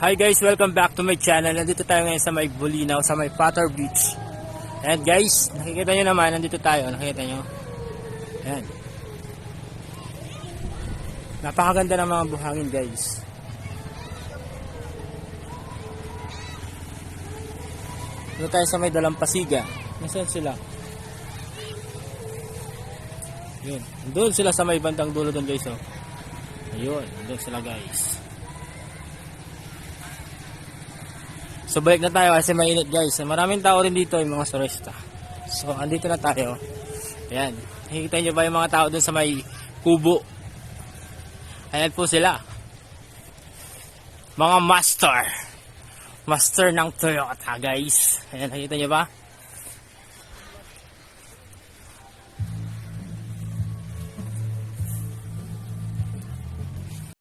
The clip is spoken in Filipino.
Hi guys, welcome back to my channel. Nandito tayo ngayon sa may Bulinaw, sa may Patar Beach. Ayan guys, nakikita nyo naman, nandito tayo, nakikita nyo. Ayan. Napakaganda ng mga buhangin guys. Dito tayo sa may Dalampasiga. Nasaan sila? Yun, doon sila sa may bandang dulo doon guys. Oh. Ayun, doon sila guys. So balik na tayo kasi mainit guys. Maraming tao rin dito yung mga turista. So andito na tayo. Ayan. Nakikita nyo ba yung mga tao dun sa may kubo? Ayan po sila. Mga master. Master ng Toyota guys. Ayan, nakikita nyo ba?